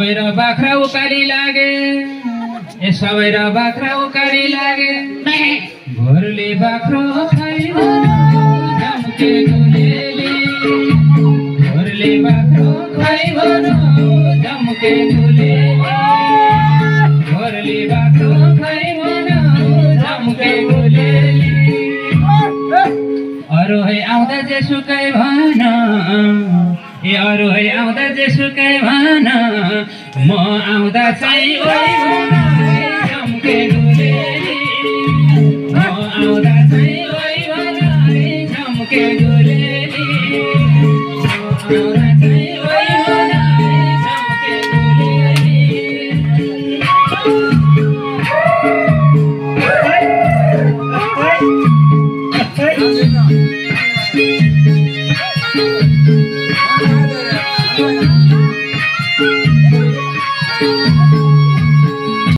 सबै र बाख्रा उकाली लागे ए सबै र बाख्रा उकाली लागे घोरले बाख्रो खाइन् झम्के गुलेली घोरले बाख्रो खाइन् झम्के गुलेली घोरले बाख्रो खाइन् झम्के गुलेली अरु है आउँदा जेसुकै भन ए अरु है आउँदा जेसुकै भन म आउँदा चाहिँ ओइ भन झम्के गुलेली म आउँदा चाहिँ ओइ भन झम्के गुलेली म आउँदा चाहिँ ओइ भन झम्के गुलेली